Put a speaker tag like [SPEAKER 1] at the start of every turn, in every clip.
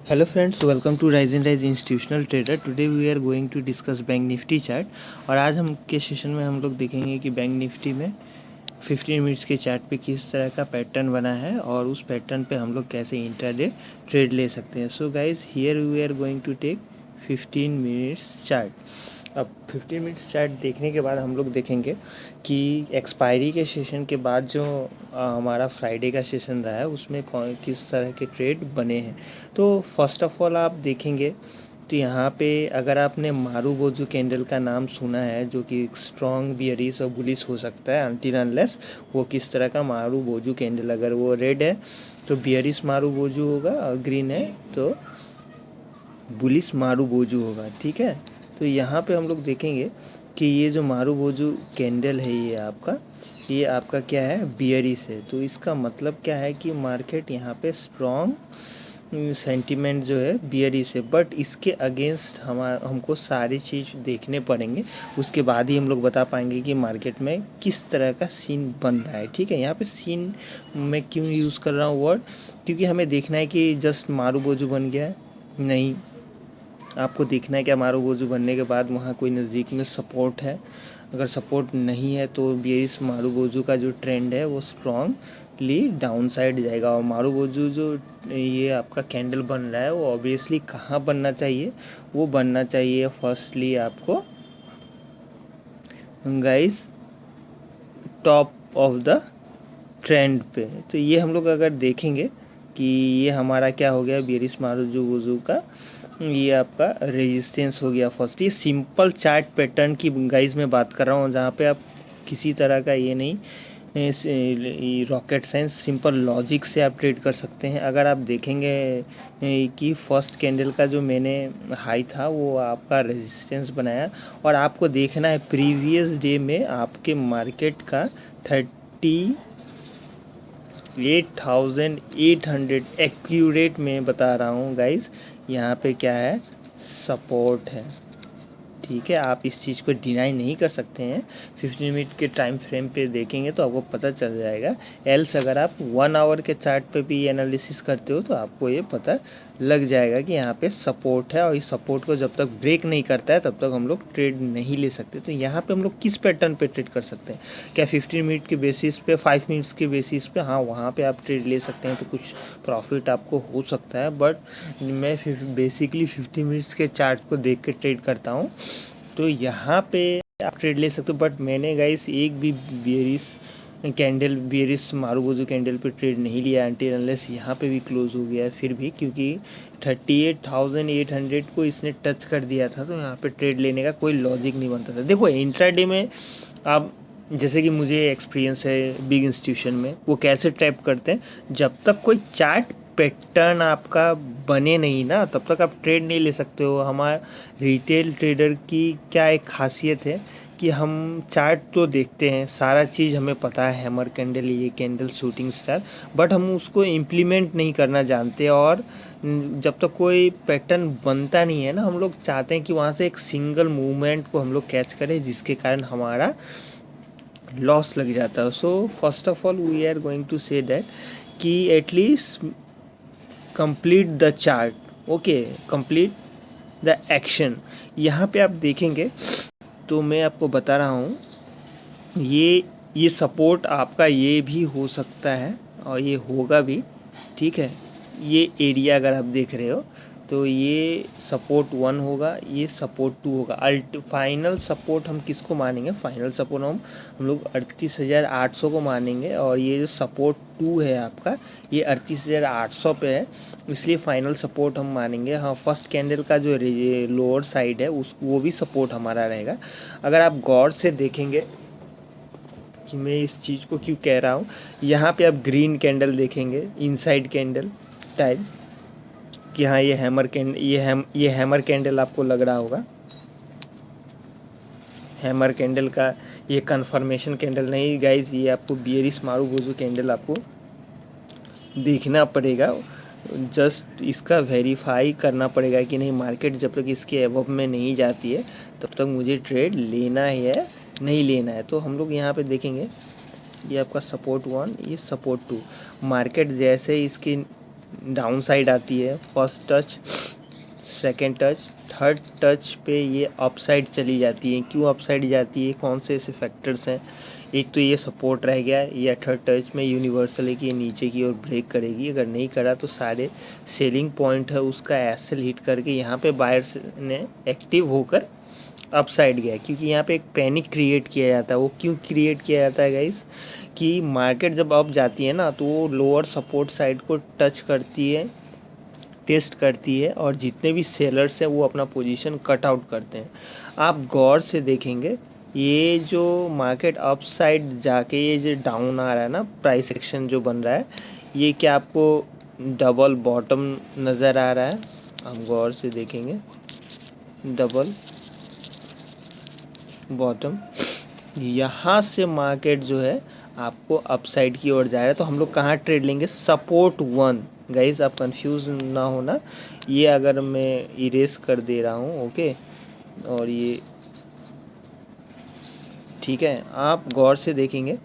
[SPEAKER 1] Hello friends, welcome to Rise and Rise Institutional Trader. Today we are going to discuss bank Nifty chart. और आज हम के session में हम लोग देखेंगे कि बैंक निफ्टी में 15 मिनट्स के चार्ट पे किस तरह का पैटर्न बना है और उस पैटर्न पे हम लोग कैसे इंट्राडे ट्रेड ले सकते हैं। So guys here we are going to take 15 minutes chart. अब 15 मिनट्स चार्ट देखने के बाद हम लोग देखेंगे कि एक्सपायरी के सेशन के बाद जो हमारा फ्राइडे का सेशन रहा है उसमें कौन किस तरह के ट्रेड बने हैं। तो फर्स्ट ऑफ ऑल आप देखेंगे तो यहाँ पे अगर आपने मारूबोजू कैंडल का नाम सुना है जो कि स्ट्रॉन्ग बियरिश और बुलिश हो सकता है अनटिल अनलेस वो किस तरह का मारूबोजू कैंडल, अगर वो रेड है तो बियरिश मारूबोजू होगा और ग्रीन है तो बुलिश मारूबोजू होगा। ठीक है, तो यहाँ पे हम लोग देखेंगे कि ये जो मारूबोजू कैंडल है ये आपका क्या है, बियरिश है। तो इसका मतलब क्या है कि मार्केट यहाँ पे स्ट्रॉन्ग सेंटीमेंट जो है बियरिश है, बट इसके अगेंस्ट हमको सारी चीज़ देखने पड़ेंगे, उसके बाद ही हम लोग बता पाएंगे कि मार्केट में किस तरह का सीन बन रहा है। ठीक है, यहाँ पे सीन मैं क्यों यूज़ कर रहा हूँ वर्ड, क्योंकि हमें देखना है कि जस्ट मारूबोजू बन गया है, नहीं, आपको देखना है कि मारूबोजू बनने के बाद वहाँ कोई नज़दीक में सपोर्ट है। अगर सपोर्ट नहीं है तो बेस मारूबोजू का जो ट्रेंड है वो स्ट्रॉन्गली डाउन साइड जाएगा। और मारूबोजू जो ये आपका कैंडल बन रहा है वो ऑब्वियसली कहाँ बनना चाहिए, वो बनना चाहिए फर्स्टली आपको guys top of the trend पे। तो ये हम लोग अगर देखेंगे कि ये हमारा क्या हो गया, बेरिश मारूबोजू का ये आपका रेजिस्टेंस हो गया फर्स्ट। ये सिंपल चार्ट पैटर्न की गाइस मैं बात कर रहा हूँ, जहाँ पे आप किसी तरह का ये नहीं रॉकेट साइंस, सिंपल लॉजिक से आप ट्रेड कर सकते हैं। अगर आप देखेंगे कि फर्स्ट कैंडल का जो मैंने हाई था वो आपका रेजिस्टेंस बनाया, और आपको देखना है प्रीवियस डे में आपके मार्केट का 38,800 एक्यूरेट में बता रहा हूँ गाइस, यहाँ पे क्या है, सपोर्ट है। ठीक है, आप इस चीज़ को डिनाई नहीं कर सकते हैं। 15 मिनट के टाइम फ्रेम पे देखेंगे तो आपको पता चल जाएगा। एल्स अगर आप 1 आवर के चार्ट पे भी एनालिसिस करते हो तो आपको ये पता लग जाएगा कि यहाँ पे सपोर्ट है, और इस सपोर्ट को जब तक ब्रेक नहीं करता है तब तक हम लोग ट्रेड नहीं ले सकते। तो यहाँ पे हम लोग किस पैटर्न पे ट्रेड कर सकते हैं, क्या 15 मिनट के बेसिस पे, 5 मिनट्स के बेसिस पे, हाँ वहाँ पे आप ट्रेड ले सकते हैं तो कुछ प्रॉफिट आपको हो सकता है। बट मैं बेसिकली 50 मिनट्स के चार्ट को देख के ट्रेड करता हूँ, तो यहाँ पे आप ट्रेड ले सकते हो। बट मैंने गाइस एक भी बेरिश मारूबोजू कैंडल पे ट्रेड नहीं लिया अनटिल अनलेस यहाँ पे भी क्लोज हो गया है। फिर भी क्योंकि 38,800 को इसने टच कर दिया था तो यहाँ पे ट्रेड लेने का कोई लॉजिक नहीं बनता था। देखो इंट्राडे में आप, जैसे कि मुझे एक्सपीरियंस है बिग इंस्टीट्यूशन में, वो कैसे ट्रैप करते हैं, जब तक कोई चार्ट पैटर्न आपका बने नहीं ना तब तक आप ट्रेड नहीं ले सकते हो। हमारा रिटेल ट्रेडर की क्या एक खासियत है कि हम चार्ट तो देखते हैं, सारा चीज़ हमें पता है, हैमर कैंडल, ये कैंडल, शूटिंग स्टार, बट हम उसको इम्प्लीमेंट नहीं करना जानते। और जब तक कोई पैटर्न बनता नहीं है ना, हम लोग चाहते हैं कि वहाँ से एक सिंगल मूवमेंट को हम लोग कैच करें जिसके कारण हमारा लॉस लग जाता है। So first of all we are going to say that कि at least complete the chart, okay, complete the action. यहाँ पे आप देखेंगे तो मैं आपको बता रहा हूँ ये सपोर्ट आपका ये भी हो सकता है और ये होगा भी। ठीक है, ये एरिया अगर आप देख रहे हो तो ये सपोर्ट 1 होगा, ये सपोर्ट 2 होगा। फाइनल सपोर्ट हम किसको मानेंगे, फाइनल सपोर्ट हम लोग 38,800 को मानेंगे, और ये जो सपोर्ट 2 है आपका ये 38,800 पे है, इसलिए फाइनल सपोर्ट हम मानेंगे। हाँ, फर्स्ट कैंडल का जो लोअर साइड है वो भी सपोर्ट हमारा रहेगा। अगर आप गौर से देखेंगे कि मैं इस चीज़ को क्यों कह रहा हूँ, यहाँ पे आप ग्रीन कैंडल देखेंगे, इनसाइड कैंडल टाइप, कि हाँ ये हैमर कैंडल आपको लग रहा होगा। हैमर कैंडल का ये कंफर्मेशन कैंडल नहीं गाइस, ये आपको बियरिश मारूबोजू कैंडल आपको देखना पड़ेगा। जस्ट इसका वेरीफाई करना पड़ेगा कि नहीं, मार्केट जब तक इसके एबव में नहीं जाती है तब तक मुझे ट्रेड लेना है नहीं लेना है। तो हम लोग यहाँ पे देखेंगे ये आपका सपोर्ट 1, ये सपोर्ट 2। मार्केट जैसे इसके डाउन साइड आती है, first touch, second touch, third touch पे ये अप साइड चली जाती है। क्यों अप साइड जाती है, कौन से ऐसे फैक्टर्स हैं? एक तो ये सपोर्ट रह गया, ये थर्ड टच में यूनिवर्सल है कि ये नीचे की ओर ब्रेक करेगी। अगर नहीं करा तो सारे सेलिंग पॉइंट है उसका एसएल हिट करके यहाँ पे बायर्स ने एक्टिव होकर अप साइड गया, क्योंकि यहाँ पे एक पैनिक क्रिएट किया जाता है। वो क्यों क्रिएट किया जाता है गाइस, कि मार्केट जब अप जाती है ना तो वो लोअर सपोर्ट साइड को टच करती है, टेस्ट करती है, और जितने भी सेलर्स हैं वो अपना पोजीशन कट आउट करते हैं। आप गौर से देखेंगे ये जो मार्केट अप साइड जाके ये जो डाउन आ रहा है ना, प्राइस एक्शन जो बन रहा है, ये क्या आपको डबल बॉटम नज़र आ रहा है? आप गौर से देखेंगे डबल बॉटम, यहाँ से मार्केट जो है आपको अपसाइड की ओर जा रहा है। तो हम लोग कहाँ ट्रेड लेंगे? सपोर्ट 1। गाइस आप कंफ्यूज ना होना, ये अगर मैं इरेज कर दे रहा हूँ, ओके, और ये ठीक है, आप गौर से देखेंगे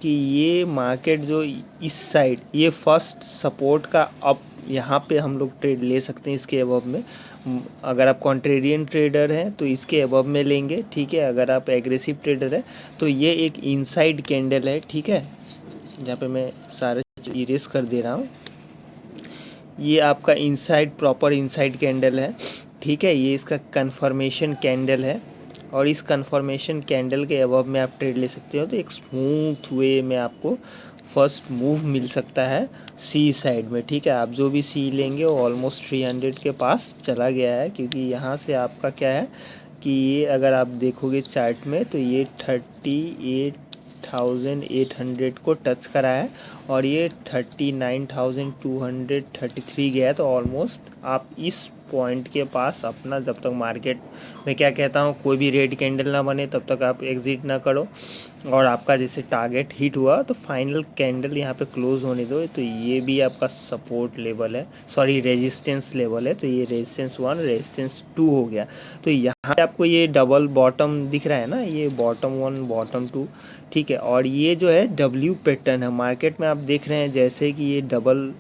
[SPEAKER 1] कि ये मार्केट जो इस साइड, ये फर्स्ट सपोर्ट का अप, यहाँ पे हम लोग ट्रेड ले सकते हैं इसके अबव में। अगर आप कॉन्ट्रेरियन ट्रेडर हैं तो इसके अबव में लेंगे, ठीक है। अगर आप एग्रेसिव ट्रेडर है तो ये एक इनसाइड कैंडल है, ठीक है, जहाँ पे मैं सारे इरेज कर दे रहा हूँ। ये आपका इनसाइड, प्रॉपर इनसाइड कैंडल है, ठीक है। ये इसका कन्फर्मेशन कैंडल है, और इस कन्फर्मेशन कैंडल के अबव में आप ट्रेड ले सकते हो। तो एक स्मूथ वे में आपको फर्स्ट मूव मिल सकता है सी साइड में, ठीक है। आप जो भी सी लेंगे वो ऑलमोस्ट 300 के पास चला गया है, क्योंकि यहाँ से आपका क्या है कि ये अगर आप देखोगे चार्ट में तो ये 38,800 को टच करा है, और ये 39,233 गया है। तो ऑलमोस्ट आप इस पॉइंट के पास अपना, जब तक मार्केट में क्या कहता हूँ कोई भी रेड कैंडल ना बने तब तक आप एग्जिट ना करो, और आपका जैसे टारगेट हिट हुआ तो फाइनल कैंडल यहाँ पे क्लोज होने दो। तो ये भी आपका सपोर्ट लेवल है, सॉरी रेजिस्टेंस लेवल है। तो ये रेजिस्टेंस 1, रेजिस्टेंस 2 हो गया। तो यहाँ पे आपको ये डबल बॉटम दिख रहा है ना, ये बॉटम 1 बॉटम 2, ठीक है। और ये जो है डब्ल्यू पैटर्न है, मार्केट में आप देख रहे हैं जैसे कि ये डबल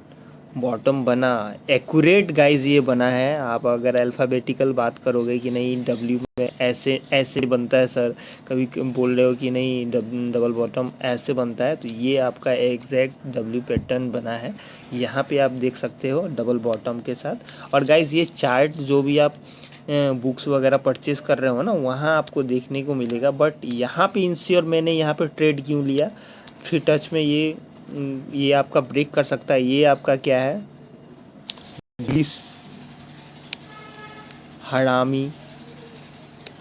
[SPEAKER 1] बॉटम बना, एक्यूरेट गाइज ये बना है। आप अगर अल्फ़ाबेटिकल बात करोगे कि नहीं डब्ल्यू में ऐसे ऐसे बनता है सर, कभी बोल रहे हो कि नहीं डबल बॉटम ऐसे बनता है, तो ये आपका एग्जैक्ट डब्ल्यू पैटर्न बना है। यहाँ पे आप देख सकते हो डबल बॉटम के साथ। और गाइज ये चार्ट जो भी आप बुक्स वगैरह परचेज कर रहे हो ना, वहाँ आपको देखने को मिलेगा। बट यहाँ पे इंश्योर मैंने यहाँ पे ट्रेड क्यों लिया, 3 टच में ये आपका ब्रेक कर सकता है। ये आपका क्या है, बुलिश हरामी,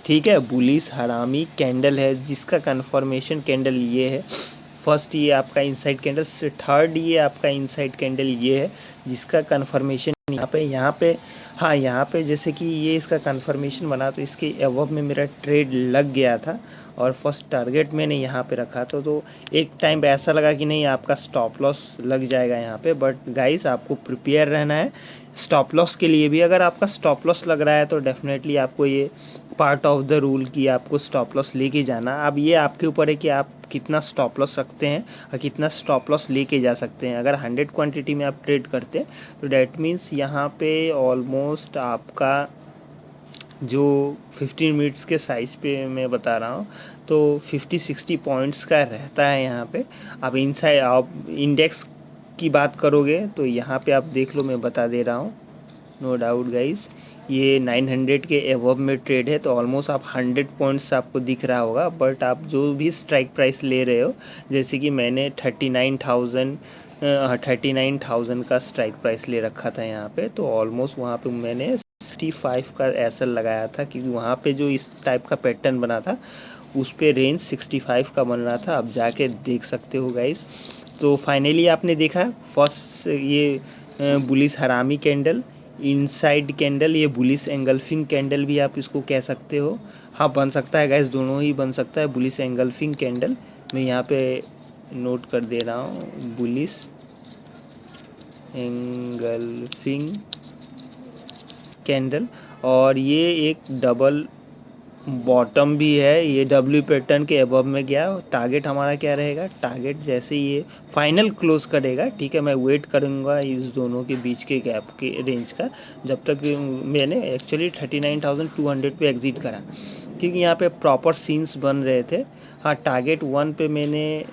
[SPEAKER 1] ठीक है, बुलिश हरामी कैंडल है, जिसका कन्फर्मेशन कैंडल ये है। फर्स्ट ये आपका इनसाइड कैंडल, थर्ड ये आपका इनसाइड कैंडल ये है, जिसका कन्फर्मेशन यहाँ पे हाँ, यहाँ पे जैसे कि ये इसका कन्फर्मेशन बना तो इसके अबव में मेरा ट्रेड लग गया था, और फर्स्ट टारगेट मैंने यहाँ पे रखा था। तो एक टाइम पे ऐसा लगा कि नहीं आपका स्टॉप लॉस लग जाएगा यहाँ पे, बट गाइस आपको प्रिपेयर रहना है स्टॉप लॉस के लिए भी। अगर आपका स्टॉप लॉस लग रहा है तो डेफिनेटली आपको ये पार्ट ऑफ द रूल की आपको स्टॉप लॉस लेके जाना। अब ये आपके ऊपर है कि आप कितना स्टॉप लॉस रखते हैं और कितना स्टॉप लॉस लेके जा सकते हैं। अगर 100 क्वांटिटी में आप ट्रेड करते हैं तो डैट मीन्स यहाँ पे ऑलमोस्ट आपका जो 15 मिनट्स के साइज़ पे मैं बता रहा हूँ तो 50-60 पॉइंट्स का रहता है यहाँ पे। अब इनसाइड आप इंडेक्स की बात करोगे तो यहाँ पे आप देख लो, मैं बता दे रहा हूँ, नो डाउट गाइस, ये 900 के एबव में ट्रेड है। तो ऑलमोस्ट आप 100 पॉइंट्स आपको दिख रहा होगा। बट आप जो भी स्ट्राइक प्राइस ले रहे हो, जैसे कि मैंने 39,000 का स्ट्राइक प्राइस ले रखा था यहाँ पे, तो ऑलमोस्ट वहाँ पे मैंने 65 का एसएल लगाया था, क्योंकि वहाँ पे जो इस टाइप का पैटर्न बना था उस पे रेंज 65 का बन रहा था। आप जाके देख सकते हो गाइस। तो फाइनली आपने देखा फर्स्ट ये बुलिश हरामी कैंडल, इनसाइड कैंडल, ये बुलिश एंगल्फिंग कैंडल भी आप इसको कह सकते हो। हाँ बन सकता है गाइस, दोनों ही बन सकता है। बुलिश एंगल्फिंग कैंडल मैं यहाँ पे नोट कर दे रहा हूँ, बुलिश एंगल्फिंग कैंडल, और ये एक डबल बॉटम भी है, ये डब्ल्यू पैटर्न के अबव में गया। टारगेट हमारा क्या रहेगा, टारगेट जैसे ये फाइनल क्लोज करेगा, ठीक है, मैं वेट करूँगा इस दोनों के बीच के गैप के रेंज का, जब तक मैंने एक्चुअली 39,200 पे एग्जिट करा, क्योंकि यहाँ पे प्रॉपर सीन्स बन रहे थे। हाँ, टारगेट 1 पे मैंने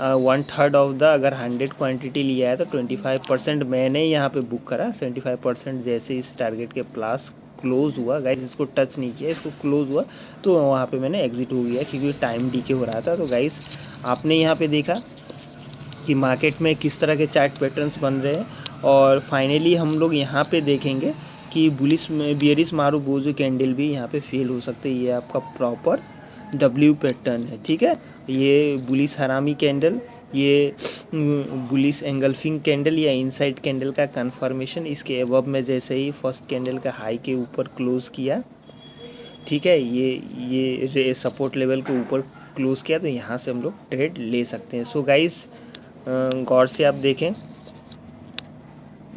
[SPEAKER 1] 1/3 ऑफ द, अगर 100 क्वांटिटी लिया है तो 25% मैंने यहाँ पे बुक करा। 75% जैसे इस टारगेट के प्लस क्लोज हुआ गाइस, इसको टच नहीं किया, इसको क्लोज हुआ तो वहाँ पे मैंने एग्जिट हो गया, क्योंकि टाइम डीके हो रहा था। तो गाइस आपने यहाँ पे देखा कि मार्केट में किस तरह के चार्ट पैटर्न्स बन रहे हैं, और फाइनली हम लोग यहाँ पे देखेंगे कि बुलिश में बियरिश मारुबोजू कैंडल भी यहाँ पे फेल हो सकते हैं। ये आपका प्रॉपर डब्ल्यू पैटर्न है, ठीक है। ये बुलिश हरामी कैंडल, ये बुलिश एंगल्फिंग कैंडल या इनसाइड कैंडल का कंफर्मेशन, इसके अबव में जैसे ही फर्स्ट कैंडल का हाई के ऊपर क्लोज किया, ठीक है, ये सपोर्ट लेवल के ऊपर क्लोज किया, तो यहाँ से हम लोग ट्रेड ले सकते हैं। सो गाइस गौर से आप देखें,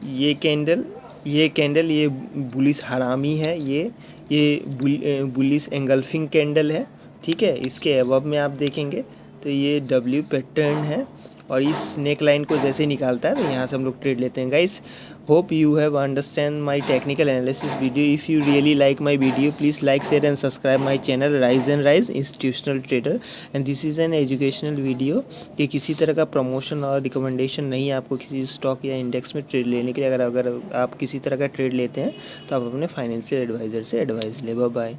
[SPEAKER 1] ये कैंडल ये बुलिश हरामी है, ये बुलिश एंगल्फिंग कैंडल है, ठीक है। इसके अबव में आप देखेंगे तो ये डब्ल्यू पैटर्न है, और इस नेक लाइन को जैसे निकालता है तो यहाँ से हम लोग ट्रेड लेते हैं। Guys hope you have understand my technical analysis video. If you really like my video, please like, share and subscribe my channel Rise and Rise Institutional Trader. And this is an educational video. ये किसी तरह का promotion और recommendation नहीं है आपको किसी stock या इंडेक्स में ट्रेड लेने के लिए। अगर आप किसी तरह का ट्रेड लेते हैं तो आप अपने फाइनेंशियल एडवाइज़र से एडवाइस लें। Bye bye.